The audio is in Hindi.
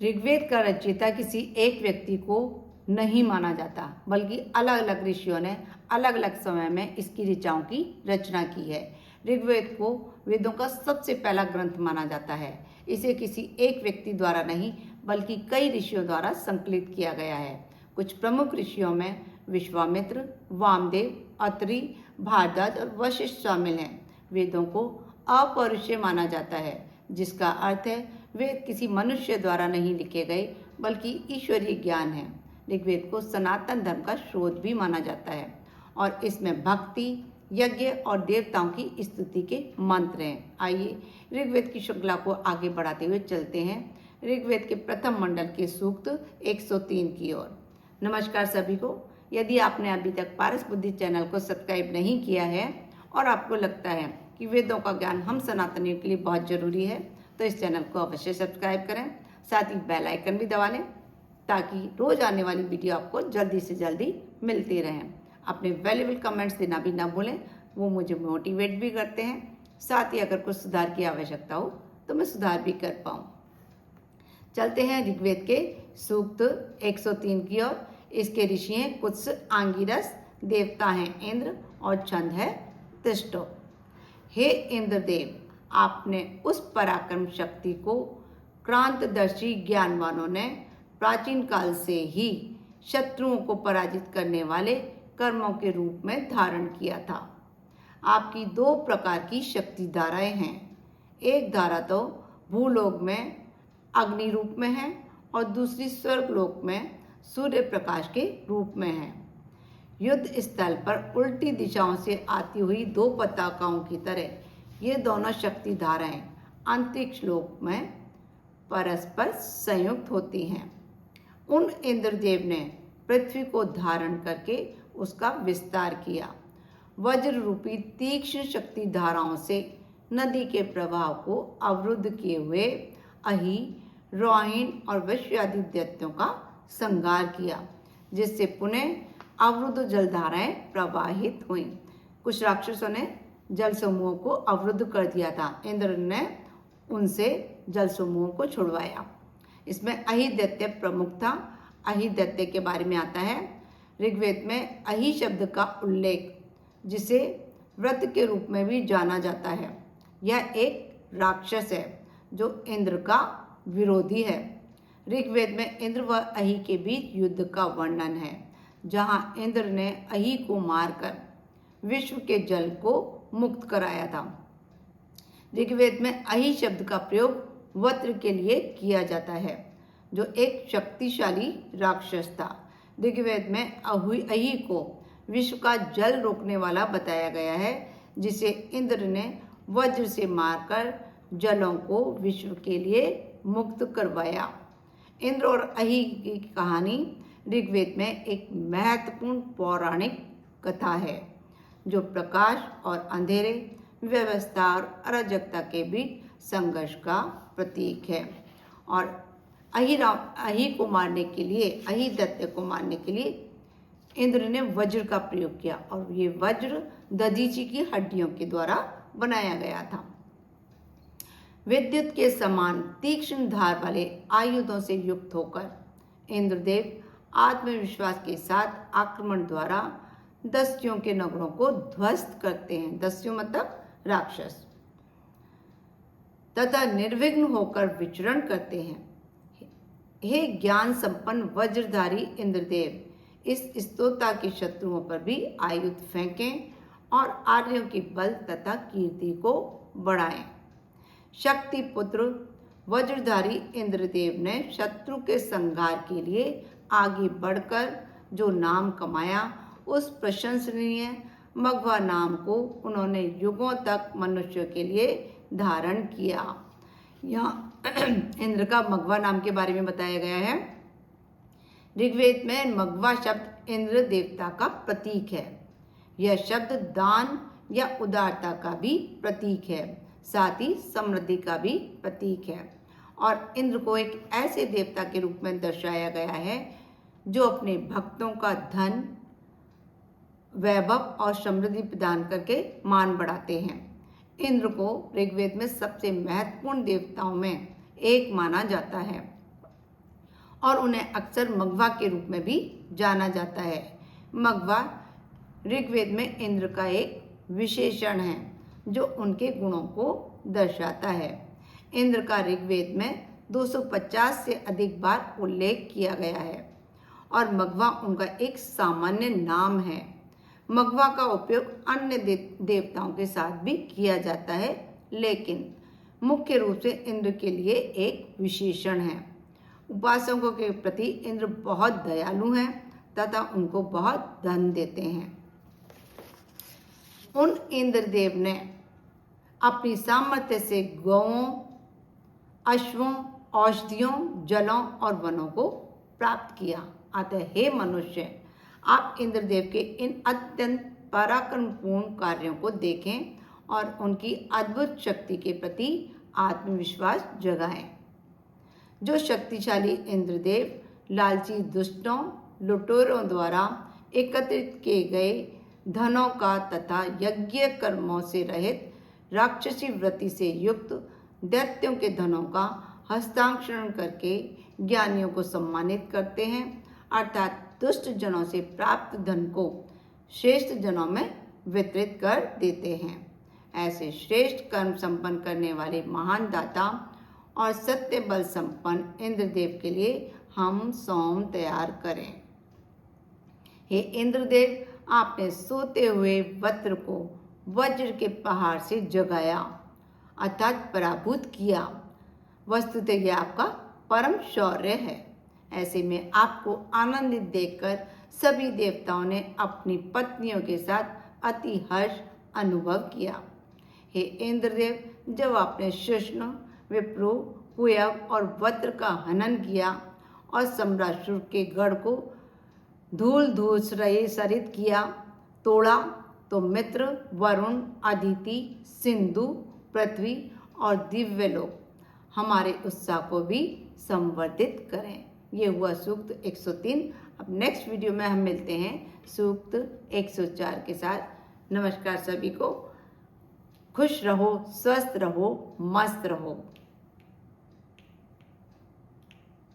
ऋग्वेद का रचयिता किसी एक व्यक्ति को नहीं माना जाता, बल्कि अलग अलग ऋषियों ने अलग अलग समय में इसकी ऋचाओं की रचना की है। ऋग्वेद को वेदों का सबसे पहला ग्रंथ माना जाता है। इसे किसी एक व्यक्ति द्वारा नहीं, बल्कि कई ऋषियों द्वारा संकलित किया गया है। कुछ प्रमुख ऋषियों में विश्वामित्र, वामदेव, अत्रि, भारद्वाज और वशिष्ठ शामिल हैं। वेदों को अपौरुषेय माना जाता है, जिसका अर्थ है वेद किसी मनुष्य द्वारा नहीं लिखे गए, बल्कि ईश्वरीय ज्ञान है। ऋग्वेद को सनातन धर्म का स्रोत भी माना जाता है और इसमें भक्ति, यज्ञ और देवताओं की स्तुति के मंत्र हैं। आइए ऋग्वेद की श्रृंखला को आगे बढ़ाते हुए चलते हैं ऋग्वेद के प्रथम मंडल के सूक्त 103 की ओर। नमस्कार सभी को। यदि आपने अभी तक पारस बुद्धि चैनल को सब्सक्राइब नहीं किया है और आपको लगता है कि वेदों का ज्ञान हम सनातनियों के लिए बहुत जरूरी है, तो इस चैनल को अवश्य सब्सक्राइब करें। साथ ही बेल आइकन भी दबा लें, ताकि रोज आने वाली वीडियो आपको जल्दी से जल्दी मिलती रहें। अपने वैल्यूबल कमेंट्स देना भी ना भूलें, वो मुझे मोटिवेट भी करते हैं। साथ ही अगर कुछ सुधार की आवश्यकता हो तो मैं सुधार भी कर पाऊँ। चलते हैं ऋग्वेद के सूक्त 103 की ओर। इसके ऋषि हैं कुत्स, आंगिरस, देवता हैं इंद्र और छंद है तिष्ठो। हे इंद्रदेव, आपने उस पराक्रम शक्ति को क्रांतदर्शी ज्ञानवानों ने प्राचीन काल से ही शत्रुओं को पराजित करने वाले कर्मों के रूप में धारण किया था। आपकी दो प्रकार की शक्ति धाराएं हैं। एक धारा तो भूलोक में अग्नि रूप में है और दूसरी स्वर्गलोक में सूर्य प्रकाश के रूप में है। युद्ध स्थल पर उल्टी दिशाओं से आती हुई दो पताकाओं की तरह ये दोनों शक्ति धाराएं अंतरिक्ष लोक में परस्पर संयुक्त होती हैं। उन इंद्रदेव ने पृथ्वी को धारण करके उसका विस्तार किया। वज्र रूपी तीक्ष्ण शक्ति धाराओं से नदी के प्रवाह को अवरुद्ध किए हुए अहि, रोहिणी और वैश्वादि दैत्यों का संहार किया, जिससे पुनः अवरुद्ध जलधाराएं प्रवाहित हुई। कुछ राक्षसों ने जल समूहों को अवरुद्ध कर दिया था। इंद्र ने उनसे जल समूहों को छुड़वाया। इसमें अहि दैत्य प्रमुख था। अहि दैत्य के बारे में आता है ऋग्वेद में अहि शब्द का उल्लेख, जिसे व्रत के रूप में भी जाना जाता है। यह एक राक्षस है जो इंद्र का विरोधी है। ऋग्वेद में इंद्र व अहि के बीच युद्ध का वर्णन है, जहां इंद्र ने अहि को मारकर विश्व के जल को मुक्त कराया था। ऋग्वेद में अहि शब्द का प्रयोग वज्र के लिए किया जाता है, जो एक शक्तिशाली राक्षस था। ऋग्वेद में अहि को विश्व का जल रोकने वाला बताया गया है, जिसे इंद्र ने वज्र से मारकर जलों को विश्व के लिए मुक्त करवाया। इंद्र और अहि की कहानी ऋग्वेद में एक महत्वपूर्ण पौराणिक कथा है, जो प्रकाश और अंधेरे, व्यवस्था और अराजकता के बीच संघर्ष का प्रतीक है। और अहि को मारने के लिए, अहि दैत्य को मारने के लिए इंद्र ने वज्र का प्रयोग किया, और ये वज्र दधीची की हड्डियों के द्वारा बनाया गया था। विद्युत के समान तीक्ष्ण धार वाले आयुधों से युक्त होकर इंद्रदेव आत्मविश्वास के साथ आक्रमण द्वारा दस्युओं के नगरों को ध्वस्त करते हैं। दस्यु मतलब राक्षस, तथा निर्विघ्न होकर विचरण करते हैं। हे ज्ञान संपन्न वज्रधारी इंद्रदेव, इस स्तोता के शत्रुओं पर भी आयुध फेंकें और आर्यों के बल तथा कीर्ति को बढ़ाएं। शक्ति पुत्र वज्रधारी इंद्रदेव ने शत्रु के संहार के लिए आगे बढ़कर जो नाम कमाया, उस प्रशंसनीय मघवा नाम को उन्होंने युगों तक मनुष्य के लिए धारण किया। यहाँ इंद्र का मघवा नाम के बारे में बताया गया है। ऋग्वेद में मघवा शब्द इंद्र देवता का प्रतीक है। यह शब्द दान या उदारता का भी प्रतीक है, साथ ही समृद्धि का भी प्रतीक है। और इंद्र को एक ऐसे देवता के रूप में दर्शाया गया है जो अपने भक्तों का धन, वैभव और समृद्धि प्रदान करके मान बढ़ाते हैं। इंद्र को ऋग्वेद में सबसे महत्वपूर्ण देवताओं में एक माना जाता है। और उन्हें अक्सर मघवा के रूप में भी जाना जाता है। मघवा ऋग्वेद में इंद्र का एक विशेषण है जो उनके गुणों को दर्शाता है। इंद्र का ऋग्वेद में 250 से अधिक बार उल्लेख किया गया है और मघवा उनका एक सामान्य नाम है। मघवा का उपयोग अन्य देवताओं के साथ भी किया जाता है, लेकिन मुख्य रूप से इंद्र के लिए एक विशेषण है। उपासकों के प्रति इंद्र बहुत दयालु हैं तथा उनको बहुत धन देते हैं। उन इंद्रदेव ने अपनी सामर्थ्य से गौओं, अश्वों, औषधियों, जलों और वनों को प्राप्त किया। अतः हे मनुष्य, आप इंद्रदेव के इन अत्यंत पराक्रमपूर्ण कार्यों को देखें और उनकी अद्भुत शक्ति के प्रति आत्मविश्वास जगाएं। जो शक्तिशाली इंद्रदेव लालची दुष्टों, लुटेरों द्वारा एकत्रित किए गए धनों का तथा यज्ञ कर्मों से रहित राक्षसी वृत्ति से युक्त दैत्यों के धनों का हस्तांतरण करके ज्ञानियों को सम्मानित करते हैं, अर्थात दुष्ट जनों से प्राप्त धन को श्रेष्ठ जनों में वितरित कर देते हैं। ऐसे श्रेष्ठ कर्म संपन्न करने वाले महान दाता और सत्य बल संपन्न इंद्रदेव के लिए हम सौम तैयार करें। हे इंद्रदेव, आपने सोते हुए वज्र को वज्र के पहाड़ से जगाया अर्थात पराभूत किया। वस्तुतः यह आपका परम शौर्य है। ऐसे में आपको आनंदित देखकर सभी देवताओं ने अपनी पत्नियों के साथ अति हर्ष अनुभव किया। हे इंद्रदेव, जब आपने शुष्ण, विप्रो, कुयव और वज्र का हनन किया और सम्राट शुक्र के गढ़ को धूल सरित किया, तोड़ा, तो मित्र, वरुण, अदिति, सिंधु, पृथ्वी और दिव्यलोक हमारे उत्साह को भी संवर्धित करें। ये हुआ सूक्त 103। अब नेक्स्ट वीडियो में हम मिलते हैं सूक्त 104 के साथ। नमस्कार सभी को। खुश रहो, स्वस्थ रहो, मस्त रहो।